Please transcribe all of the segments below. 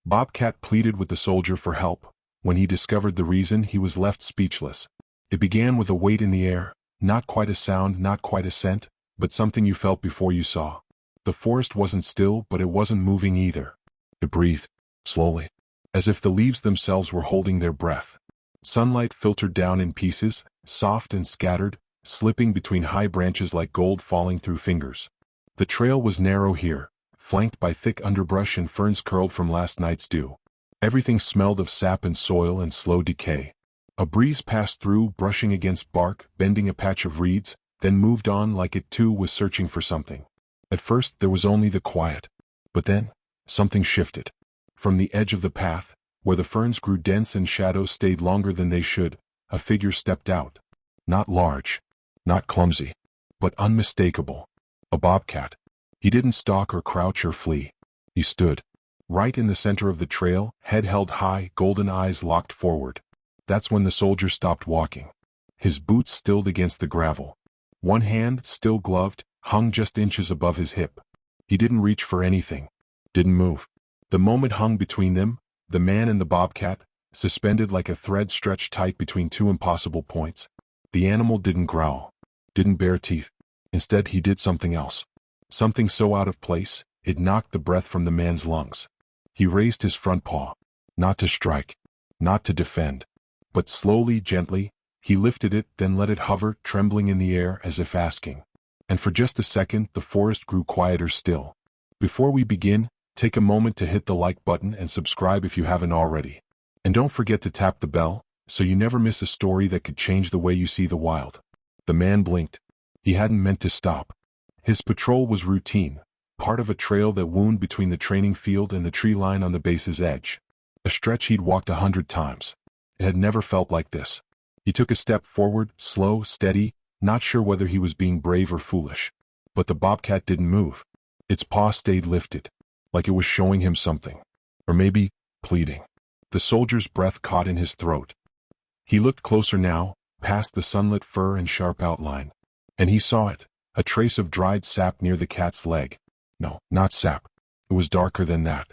Bobcat pleaded with the soldier for help. When he discovered the reason, he was left speechless. It began with a weight in the air, not quite a sound, not quite a scent, but something you felt before you saw. The forest wasn't still, but it wasn't moving either. It breathed, slowly, as if the leaves themselves were holding their breath. Sunlight filtered down in pieces, soft and scattered, slipping between high branches like gold falling through fingers. The trail was narrow here, flanked by thick underbrush and ferns curled from last night's dew. Everything smelled of sap and soil and slow decay. A breeze passed through, brushing against bark, bending a patch of reeds, then moved on like it too was searching for something. At first there was only the quiet. But then, something shifted. From the edge of the path, where the ferns grew dense and shadows stayed longer than they should, a figure stepped out. Not large, not clumsy, but unmistakable. A bobcat. He didn't stalk or crouch or flee. He stood, right in the center of the trail, head held high, golden eyes locked forward. That's when the soldier stopped walking. His boots stilled against the gravel. One hand, still gloved, hung just inches above his hip. He didn't reach for anything. Didn't move. The moment hung between them, the man and the bobcat, suspended like a thread stretched tight between two impossible points. The animal didn't growl. Didn't bare teeth. Instead he did something else. Something so out of place, it knocked the breath from the man's lungs. He raised his front paw. Not to strike. Not to defend. But slowly, gently, he lifted it, then let it hover, trembling in the air as if asking. And for just a second, the forest grew quieter still. Before we begin, take a moment to hit the like button and subscribe if you haven't already. And don't forget to tap the bell, so you never miss a story that could change the way you see the wild. The man blinked. He hadn't meant to stop. His patrol was routine, part of a trail that wound between the training field and the tree line on the base's edge. A stretch he'd walked 100 times. It had never felt like this. He took a step forward, slow, steady, not sure whether he was being brave or foolish. But the bobcat didn't move. Its paw stayed lifted, like it was showing him something. Or maybe, pleading. The soldier's breath caught in his throat. He looked closer now, past the sunlit fur and sharp outline. And he saw it, a trace of dried sap near the cat's leg. No, not sap. It was darker than that.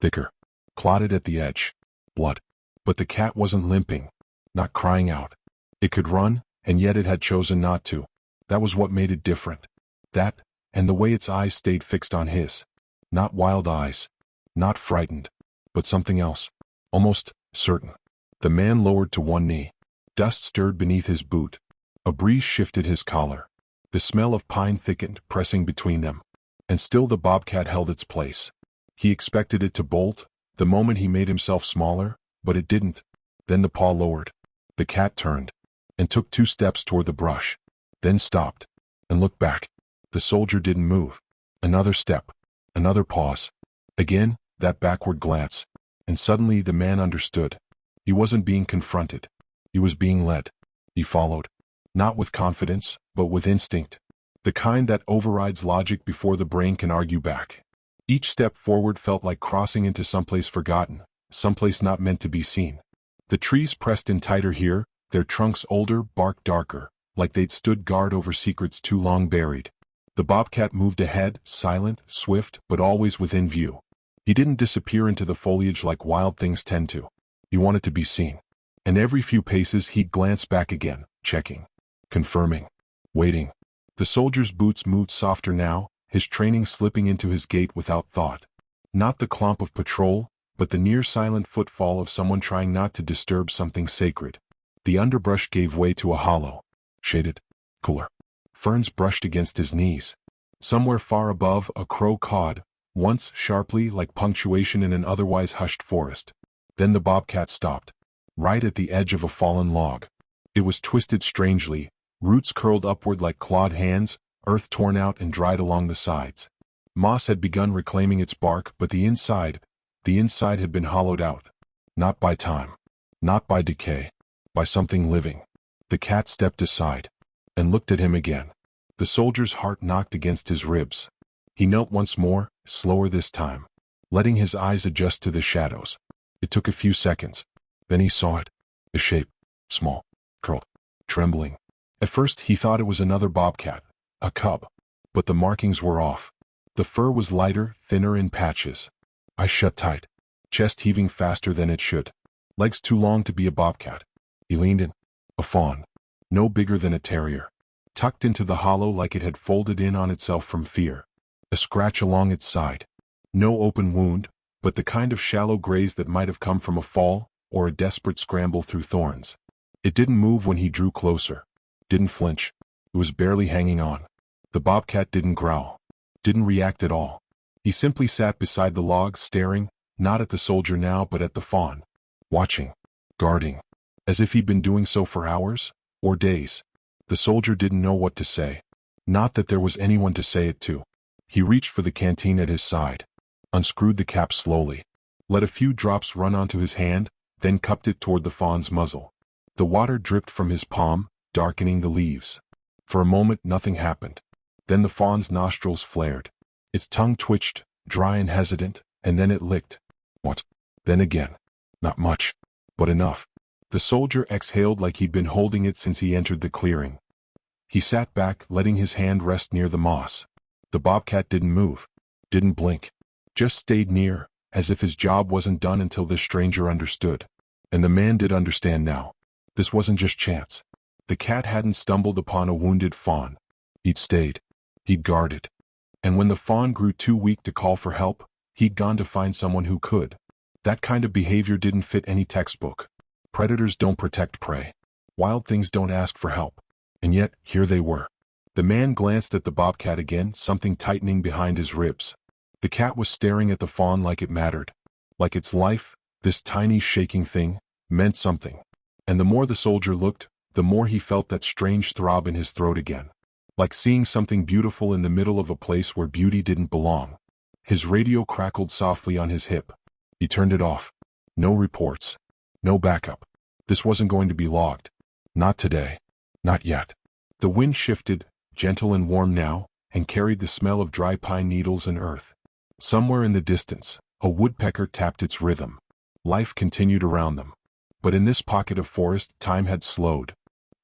Thicker. Clotted at the edge. Blood. But the cat wasn't limping. Not crying out. It could run, and yet it had chosen not to. That was what made it different. That, and the way its eyes stayed fixed on his. Not wild eyes. Not frightened. But something else. Almost certain. The man lowered to one knee. Dust stirred beneath his boot. A breeze shifted his collar. The smell of pine thickened, pressing between them. And still the bobcat held its place. He expected it to bolt, the moment he made himself smaller, but it didn't. Then the paw lowered. The cat turned, and took 2 steps toward the brush. Then stopped, and looked back. The soldier didn't move. Another step. Another pause. Again, that backward glance. And suddenly the man understood. He wasn't being confronted. He was being led. He followed. Not with confidence, but with instinct. The kind that overrides logic before the brain can argue back. Each step forward felt like crossing into someplace forgotten, someplace not meant to be seen. The trees pressed in tighter here, their trunks older, bark darker, like they'd stood guard over secrets too long buried. The bobcat moved ahead, silent, swift, but always within view. He didn't disappear into the foliage like wild things tend to. He wanted to be seen. And every few paces he'd glance back again, checking. Confirming. Waiting. The soldier's boots moved softer now, his training slipping into his gait without thought. Not the clomp of patrol, but the near-silent footfall of someone trying not to disturb something sacred. The underbrush gave way to a hollow. Shaded. Cooler. Ferns brushed against his knees. Somewhere far above, a crow cawed, once sharply like punctuation in an otherwise hushed forest. Then the bobcat stopped. Right at the edge of a fallen log. It was twisted strangely, roots curled upward like clawed hands, earth torn out and dried along the sides. Moss had begun reclaiming its bark, but the inside had been hollowed out. Not by time. Not by decay. By something living. The cat stepped aside. And looked at him again. The soldier's heart knocked against his ribs. He knelt once more, slower this time. Letting his eyes adjust to the shadows. It took a few seconds. Then he saw it. A shape. Small. Curled. Trembling. At first he thought it was another bobcat. A cub. But the markings were off. The fur was lighter, thinner in patches. Eyes shut tight. chest heaving faster than it should. Legs too long to be a bobcat. He leaned in. A fawn. No bigger than a terrier. Tucked into the hollow like it had folded in on itself from fear. A scratch along its side. No open wound, but the kind of shallow graze that might have come from a fall, or a desperate scramble through thorns. It didn't move when he drew closer. Didn't flinch. It was barely hanging on. The bobcat didn't growl. Didn't react at all. He simply sat beside the log, staring, not at the soldier now but at the fawn. Watching. Guarding. As if he'd been doing so for hours, or days. The soldier didn't know what to say. Not that there was anyone to say it to. He reached for the canteen at his side. Unscrewed the cap slowly. Let a few drops run onto his hand, then cupped it toward the fawn's muzzle. The water dripped from his palm, darkening the leaves. For a moment nothing happened. Then the fawn's nostrils flared. Its tongue twitched, dry and hesitant, and then it licked. What? Then again. Not much. But enough. The soldier exhaled like he'd been holding it since he entered the clearing. He sat back, letting his hand rest near the moss. The bobcat didn't move. Didn't blink. Just stayed near, as if his job wasn't done until this stranger understood. And the man did understand now. This wasn't just chance. The cat hadn't stumbled upon a wounded fawn. He'd stayed. He'd guarded. And when the fawn grew too weak to call for help, he'd gone to find someone who could. That kind of behavior didn't fit any textbook. Predators don't protect prey. Wild things don't ask for help. And yet, here they were. The man glanced at the bobcat again, something tightening behind his ribs. The cat was staring at the fawn like it mattered. Like its life, this tiny shaking thing, meant something. And the more the soldier looked, the more he felt that strange throb in his throat again. Like seeing something beautiful in the middle of a place where beauty didn't belong. His radio crackled softly on his hip. He turned it off. No reports. No backup. This wasn't going to be logged. Not today. Not yet. The wind shifted, gentle and warm now, and carried the smell of dry pine needles and earth. Somewhere in the distance, a woodpecker tapped its rhythm. Life continued around them. But in this pocket of forest, time had slowed.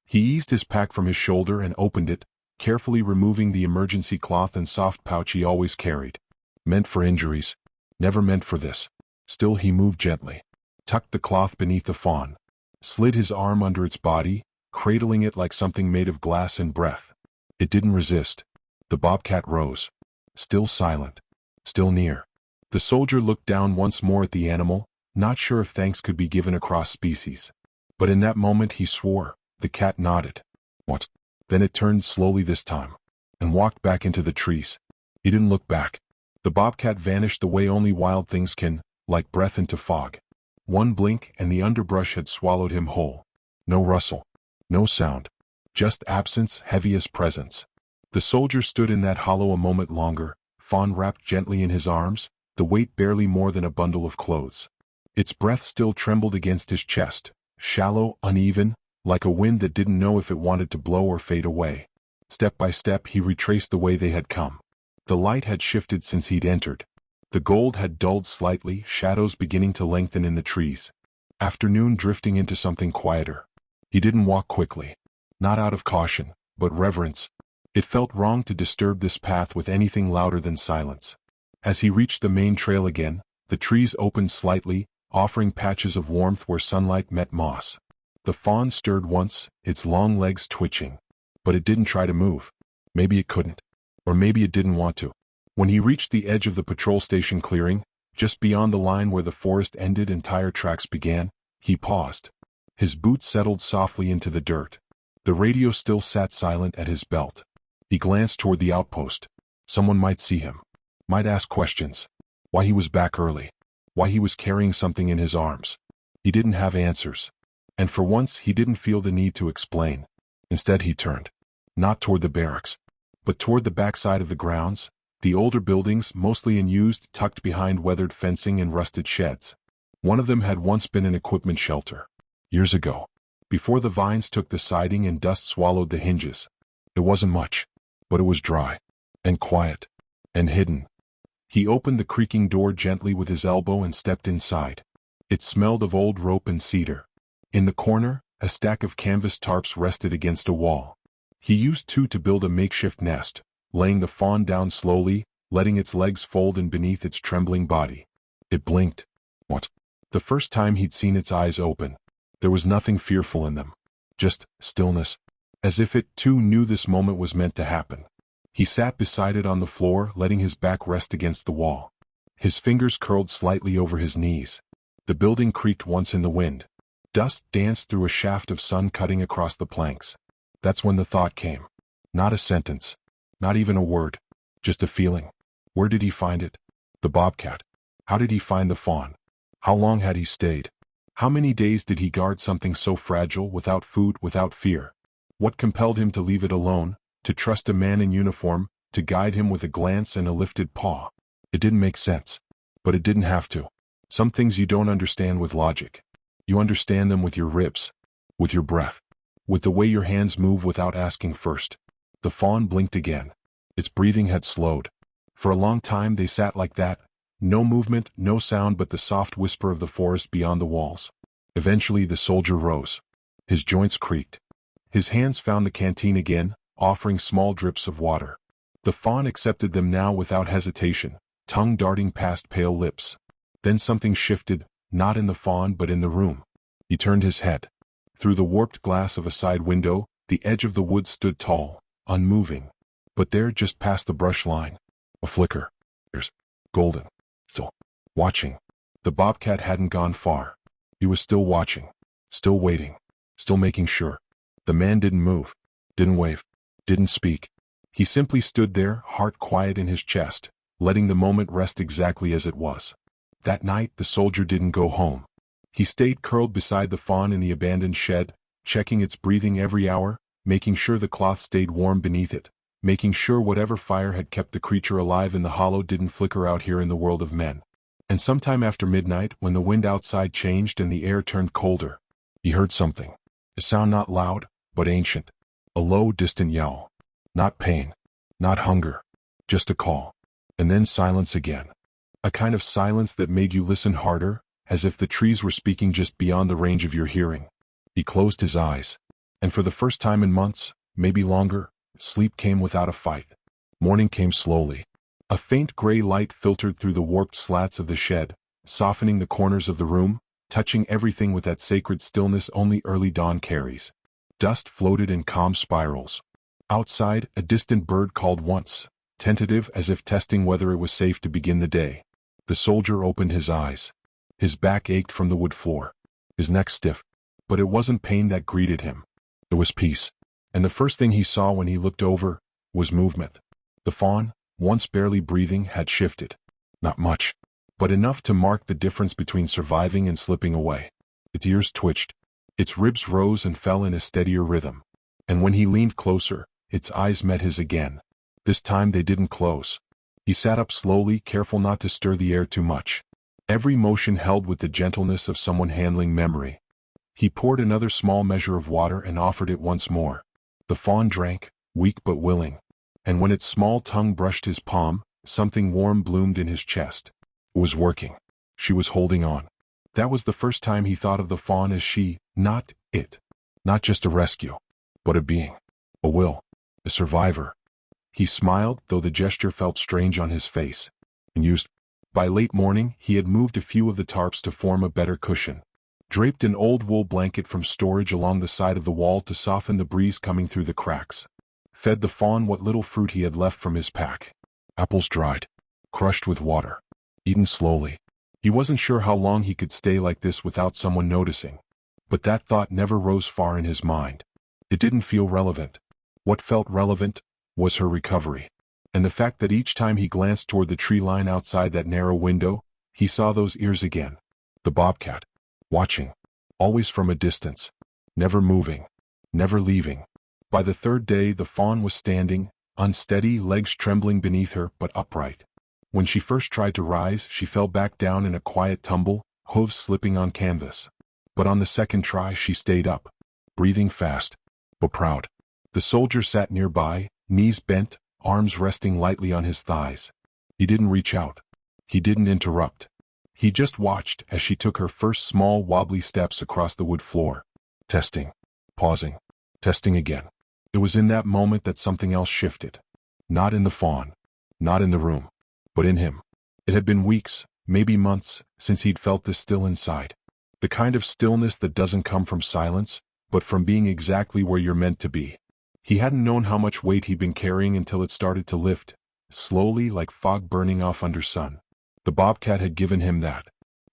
He eased his pack from his shoulder and opened it, carefully removing the emergency cloth and soft pouch he always carried. Meant for injuries. Never meant for this. Still he moved gently. Tucked the cloth beneath the fawn. Slid his arm under its body, cradling it like something made of glass and breath. It didn't resist. The bobcat rose. Still silent. Still near. The soldier looked down once more at the animal, not sure if thanks could be given across species. But in that moment he swore. The cat nodded. What? Then it turned slowly this time. And walked back into the trees. He didn't look back. The bobcat vanished the way only wild things can, like breath into fog. One blink and the underbrush had swallowed him whole. No rustle. No sound. Just absence, heavy as presence. The soldier stood in that hollow a moment longer, fawn wrapped gently in his arms, the weight barely more than a bundle of clothes. Its breath still trembled against his chest, shallow, uneven, like a wind that didn't know if it wanted to blow or fade away. Step by step he retraced the way they had come. The light had shifted since he'd entered. The gold had dulled slightly, shadows beginning to lengthen in the trees. Afternoon drifting into something quieter. He didn't walk quickly. Not out of caution, but reverence. It felt wrong to disturb this path with anything louder than silence. As he reached the main trail again, the trees opened slightly, offering patches of warmth where sunlight met moss. The fawn stirred once, its long legs twitching. But it didn't try to move. Maybe it couldn't. Or maybe it didn't want to. When he reached the edge of the patrol station clearing, just beyond the line where the forest ended and tire tracks began, he paused. His boots settled softly into the dirt. The radio still sat silent at his belt. He glanced toward the outpost. Someone might see him. Might ask questions. Why he was back early. Why he was carrying something in his arms. He didn't have answers. And for once he didn't feel the need to explain. Instead he turned. Not toward the barracks, but toward the backside of the grounds, the older buildings, mostly unused, tucked behind weathered fencing and rusted sheds. One of them had once been an equipment shelter. Years ago. Before the vines took the siding and dust swallowed the hinges. It wasn't much, but it was dry, and quiet, and hidden. He opened the creaking door gently with his elbow and stepped inside. It smelled of old rope and cedar. In the corner, a stack of canvas tarps rested against a wall. He used two to build a makeshift nest, laying the fawn down slowly, letting its legs fold in beneath its trembling body. It blinked. What? The first time he'd seen its eyes open, there was nothing fearful in them. Just stillness. As if it, too, knew this moment was meant to happen. He sat beside it on the floor, letting his back rest against the wall. His fingers curled slightly over his knees. The building creaked once in the wind. Dust danced through a shaft of sun cutting across the planks. That's when the thought came. Not a sentence. Not even a word. Just a feeling. Where did he find it? The bobcat. How did he find the fawn? How long had he stayed? How many days did he guard something so fragile, without food, without fear? What compelled him to leave it alone, to trust a man in uniform, to guide him with a glance and a lifted paw? It didn't make sense. But it didn't have to. Some things you don't understand with logic. You understand them with your ribs, with your breath, with the way your hands move without asking first. The fawn blinked again. Its breathing had slowed. For a long time they sat like that. No movement, no sound but the soft whisper of the forest beyond the walls. Eventually the soldier rose. His joints creaked. His hands found the canteen again, offering small drips of water. The fawn accepted them now without hesitation, tongue darting past pale lips. Then something shifted, not in the fawn but in the room. He turned his head. Through the warped glass of a side window, the edge of the woods stood tall, unmoving. But there, just past the brush line, a flicker. There's golden. Still watching. The bobcat hadn't gone far. He was still watching, still waiting, still making sure. The man didn't move, didn't wave, didn't speak. He simply stood there, heart quiet in his chest, letting the moment rest exactly as it was. That night the soldier didn't go home. He stayed curled beside the fawn in the abandoned shed, checking its breathing every hour, making sure the cloth stayed warm beneath it, making sure whatever fire had kept the creature alive in the hollow didn't flicker out here in the world of men. And sometime after midnight, when the wind outside changed and the air turned colder, he heard something. A sound not loud, but ancient. A low, distant yowl. Not pain. Not hunger. Just a call. And then silence again. A kind of silence that made you listen harder, as if the trees were speaking just beyond the range of your hearing. He closed his eyes. And for the first time in months, maybe longer, sleep came without a fight. Morning came slowly. A faint gray light filtered through the warped slats of the shed, softening the corners of the room, touching everything with that sacred stillness only early dawn carries. Dust floated in calm spirals. Outside, a distant bird called once, tentative as if testing whether it was safe to begin the day. The soldier opened his eyes. His back ached from the wood floor. His neck stiff. But it wasn't pain that greeted him. It was peace. And the first thing he saw when he looked over was movement. The fawn, once barely breathing, had shifted. Not much, but enough to mark the difference between surviving and slipping away. Its ears twitched. Its ribs rose and fell in a steadier rhythm. And when he leaned closer, its eyes met his again. This time they didn't close. He sat up slowly, careful not to stir the air too much. Every motion held with the gentleness of someone handling memory. He poured another small measure of water and offered it once more. The fawn drank, weak but willing. And when its small tongue brushed his palm, something warm bloomed in his chest. It was working. She was holding on. That was the first time he thought of the fawn as she, not it. Not just a rescue, but a being. A will. A survivor. He smiled, though the gesture felt strange on his face. And used. By late morning, he had moved a few of the tarps to form a better cushion. Draped an old wool blanket from storage along the side of the wall to soften the breeze coming through the cracks. Fed the fawn what little fruit he had left from his pack. Apples dried. Crushed with water. Eaten slowly. He wasn't sure how long he could stay like this without someone noticing. But that thought never rose far in his mind. It didn't feel relevant. What felt relevant was her recovery. And the fact that each time he glanced toward the tree line outside that narrow window, he saw those ears again. The bobcat. Watching. Always from a distance. Never moving. Never leaving. By the third day the fawn was standing, unsteady, legs trembling beneath her, but upright. When she first tried to rise, she fell back down in a quiet tumble, hooves slipping on canvas. But on the second try she stayed up, breathing fast, but proud. The soldier sat nearby, knees bent, arms resting lightly on his thighs. He didn't reach out. He didn't interrupt. He just watched as she took her first small wobbly steps across the wood floor. Testing. Pausing. Testing again. It was in that moment that something else shifted. Not in the fawn. Not in the room. But in him. It had been weeks, maybe months, since he'd felt this still inside. The kind of stillness that doesn't come from silence, but from being exactly where you're meant to be. He hadn't known how much weight he'd been carrying until it started to lift, slowly like fog burning off under sun. The bobcat had given him that,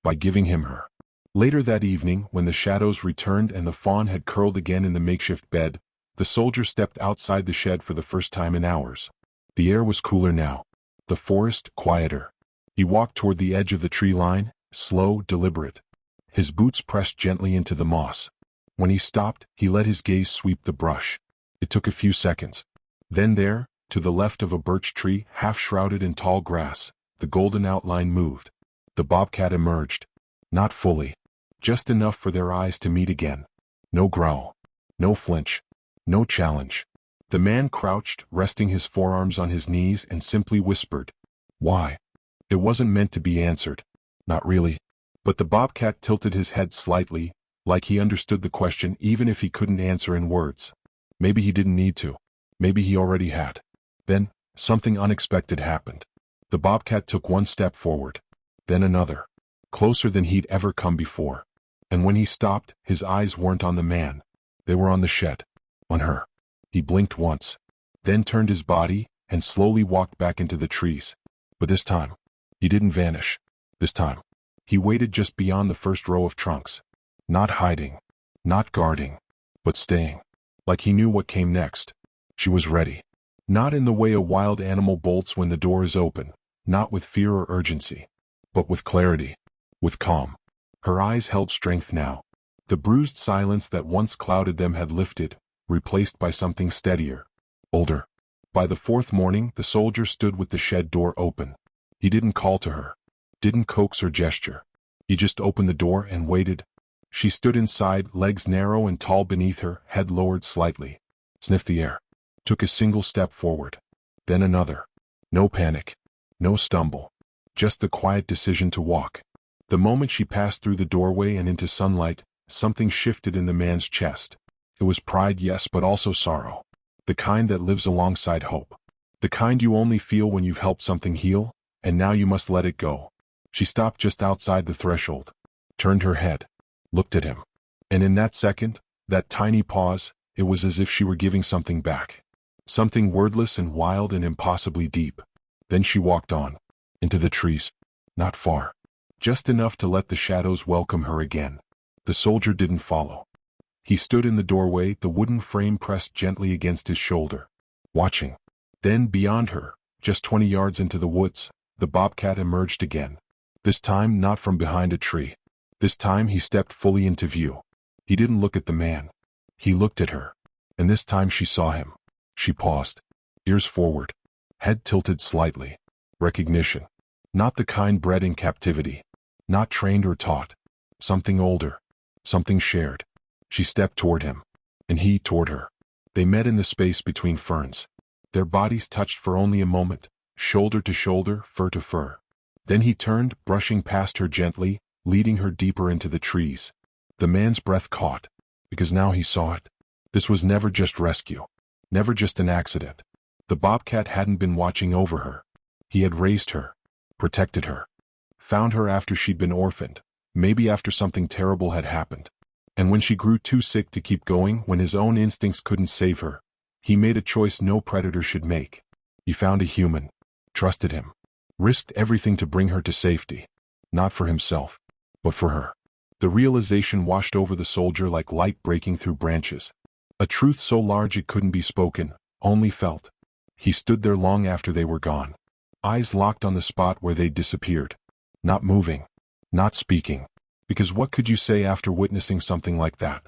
by giving him her. Later that evening, when the shadows returned and the fawn had curled again in the makeshift bed, the soldier stepped outside the shed for the first time in hours. The air was cooler now. The forest, quieter. He walked toward the edge of the tree line, slow, deliberate. His boots pressed gently into the moss. When he stopped, he let his gaze sweep the brush. It took a few seconds. Then there, to the left of a birch tree, half shrouded in tall grass, the golden outline moved. The bobcat emerged. Not fully. Just enough for their eyes to meet again. No growl. No flinch. No challenge. The man crouched, resting his forearms on his knees, and simply whispered, "Why?" It wasn't meant to be answered. Not really. But the bobcat tilted his head slightly, like he understood the question even if he couldn't answer in words. Maybe he didn't need to. Maybe he already had. Then, something unexpected happened. The bobcat took one step forward. Then another. Closer than he'd ever come before. And when he stopped, his eyes weren't on the man. They were on the shed. On her. He blinked once. Then turned his body, and slowly walked back into the trees. But this time, he didn't vanish. This time, he waited just beyond the first row of trunks. Not hiding. Not guarding. But staying. Like he knew what came next. She was ready. Not in the way a wild animal bolts when the door is open. Not with fear or urgency. But with clarity. With calm. Her eyes held strength now. The bruised silence that once clouded them had lifted, replaced by something steadier. Older. By the fourth morning, the soldier stood with the shed door open. He didn't call to her. Didn't coax or gesture. He just opened the door and waited. She stood inside, legs narrow and tall beneath her, head lowered slightly. Sniffed the air. Took a single step forward. Then another. No panic. No stumble. Just the quiet decision to walk. The moment she passed through the doorway and into sunlight, something shifted in the man's chest. It was pride, yes, but also sorrow. The kind that lives alongside hope. The kind you only feel when you've helped something heal, and now you must let it go. She stopped just outside the threshold. Turned her head. Looked at him. And in that second, that tiny pause, it was as if she were giving something back. Something wordless and wild and impossibly deep. Then she walked on. Into the trees. Not far. Just enough to let the shadows welcome her again. The soldier didn't follow. He stood in the doorway, the wooden frame pressed gently against his shoulder. Watching. Then beyond her, just 20 yards into the woods, the bobcat emerged again. This time not from behind a tree. This time he stepped fully into view. He didn't look at the man. He looked at her. And this time she saw him. She paused. Ears forward. Head tilted slightly. Recognition. Not the kind bred in captivity. Not trained or taught. Something older. Something shared. She stepped toward him. And he toward her. They met in the space between ferns. Their bodies touched for only a moment, shoulder to shoulder, fur to fur. Then he turned, brushing past her gently, leading her deeper into the trees. The man's breath caught, because now he saw it. This was never just rescue. Never just an accident. The bobcat hadn't been watching over her. He had raised her. Protected her. Found her after she'd been orphaned. Maybe after something terrible had happened. And when she grew too sick to keep going, when his own instincts couldn't save her, he made a choice no predator should make. He found a human. Trusted him. Risked everything to bring her to safety. Not for himself, but for her. The realization washed over the soldier like light breaking through branches. A truth so large it couldn't be spoken, only felt. He stood there long after they were gone. Eyes locked on the spot where they'd disappeared. Not moving. Not speaking. Because what could you say after witnessing something like that?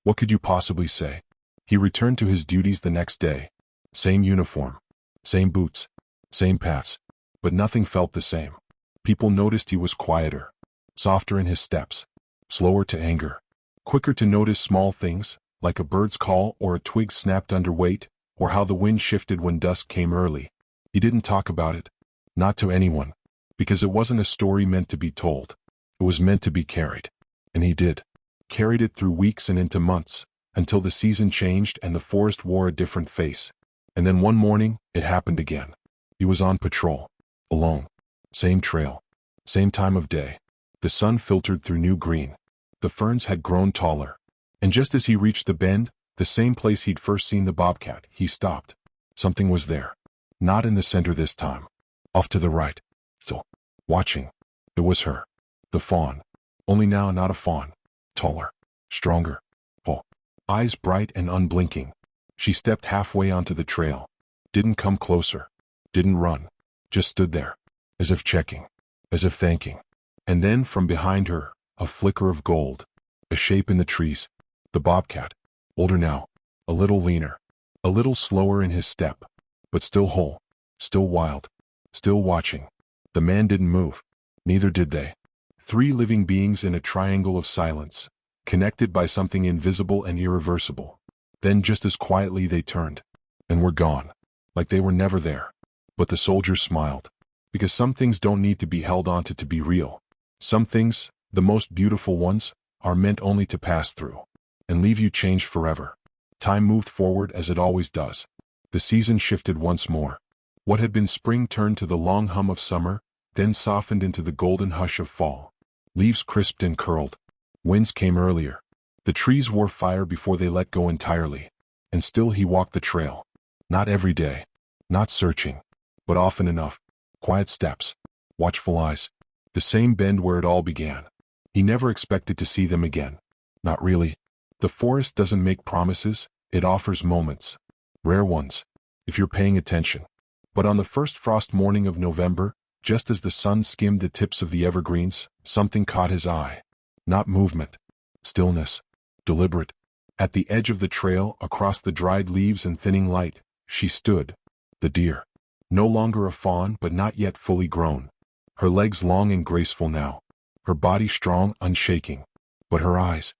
What could you possibly say? He returned to his duties the next day. Same uniform. Same boots. Same paths. But nothing felt the same. People noticed he was quieter. Softer in his steps. Slower to anger. Quicker to notice small things, like a bird's call or a twig snapped under weight, or how the wind shifted when dusk came early. He didn't talk about it. Not to anyone. Because it wasn't a story meant to be told. It was meant to be carried. And he did. Carried it through weeks and into months, until the season changed and the forest wore a different face. And then one morning, it happened again. He was on patrol. Alone. Same trail. Same time of day. The sun filtered through new green. The ferns had grown taller. And just as he reached the bend, the same place he'd first seen the bobcat, he stopped. Something was there. Not in the center this time. Off to the right. Still watching. It was her. The fawn. Only now not a fawn. Taller. Stronger. Oh. Eyes bright and unblinking. She stepped halfway onto the trail. Didn't come closer. Didn't run. Just stood there. As if checking. As if thanking. And then from behind her, a flicker of gold. A shape in the trees. The bobcat. Older now. A little leaner. A little slower in his step. But still whole. Still wild. Still watching. The man didn't move. Neither did they. 3 living beings in a triangle of silence. Connected by something invisible and irreversible. Then just as quietly they turned. And were gone. Like they were never there. But the soldier smiled. Because some things don't need to be held onto to be real. Some things, the most beautiful ones, are meant only to pass through. And leave you changed forever. Time moved forward as it always does. The season shifted once more. What had been spring turned to the long hum of summer, then softened into the golden hush of fall. Leaves crisped and curled. Winds came earlier. The trees wore fire before they let go entirely. And still he walked the trail. Not every day. Not searching. But often enough. Quiet steps. Watchful eyes. The same bend where it all began. He never expected to see them again. Not really. The forest doesn't make promises, it offers moments. Rare ones. If you're paying attention. But on the first frost morning of November, just as the sun skimmed the tips of the evergreens, something caught his eye. Not movement. Stillness. Deliberate. At the edge of the trail, across the dried leaves and thinning light, she stood. The deer. No longer a fawn but not yet fully grown. Her legs long and graceful now. Her body strong, unshaking. But her eyes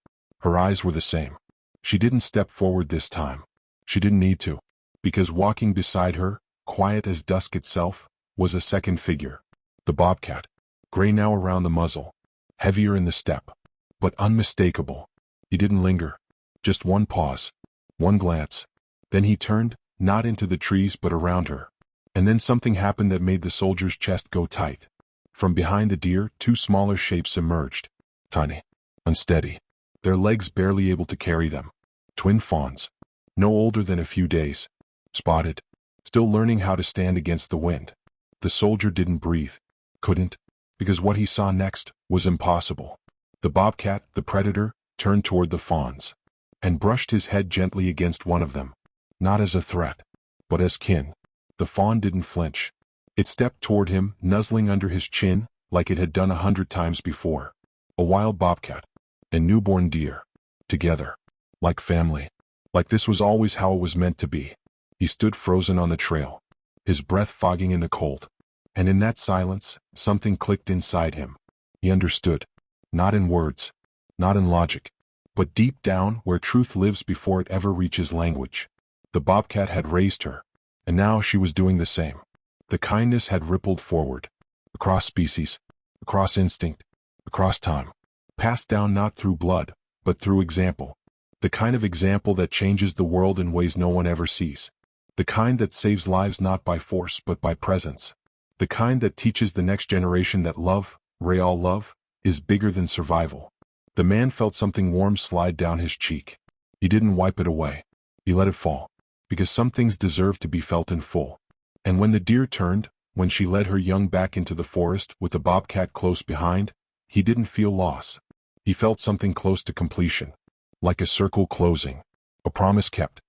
were the same. She didn't step forward this time. She didn't need to. Because walking beside her, quiet as dusk itself, was a second figure. The bobcat. Gray now around the muzzle. Heavier in the step. But unmistakable. He didn't linger. Just one pause. One glance. Then he turned, not into the trees but around her. And then something happened that made the soldier's chest go tight. From behind the deer, 2 smaller shapes emerged. Tiny. Unsteady. Their legs barely able to carry them. Twin fawns. No older than a few days. Spotted. Still learning how to stand against the wind. The soldier didn't breathe. Couldn't. Because what he saw next was impossible. The bobcat, the predator, turned toward the fawns. And brushed his head gently against one of them. Not as a threat. But as kin. The fawn didn't flinch. It stepped toward him, nuzzling under his chin, like it had done 100 times before. A wild bobcat. And newborn deer. Together. Like family. Like this was always how it was meant to be. He stood frozen on the trail. His breath fogging in the cold. And in that silence, something clicked inside him. He understood. Not in words. Not in logic. But deep down where truth lives before it ever reaches language. The bobcat had raised her. And now she was doing the same. The kindness had rippled forward. Across species. Across instinct. Across time. Passed down not through blood, but through example. The kind of example that changes the world in ways no one ever sees. The kind that saves lives not by force but by presence. The kind that teaches the next generation that love, real love, is bigger than survival. The man felt something warm slide down his cheek. He didn't wipe it away. He let it fall. Because some things deserve to be felt in full. And when the deer turned, when she led her young back into the forest with the bobcat close behind, he didn't feel loss. He felt something close to completion. Like a circle closing. A promise kept.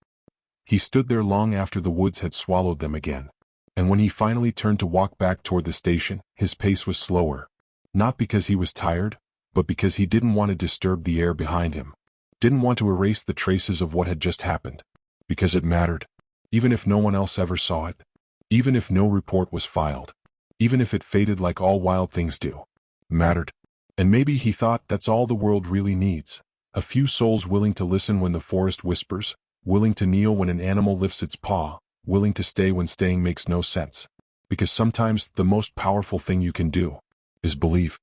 He stood there long after the woods had swallowed them again. And when he finally turned to walk back toward the station, his pace was slower. Not because he was tired, but because he didn't want to disturb the air behind him. Didn't want to erase the traces of what had just happened. Because it mattered. Even if no one else ever saw it. Even if no report was filed. Even if it faded like all wild things do. Mattered. And maybe he thought that's all the world really needs. A few souls willing to listen when the forest whispers, willing to kneel when an animal lifts its paw, willing to stay when staying makes no sense. Because sometimes the most powerful thing you can do is believe.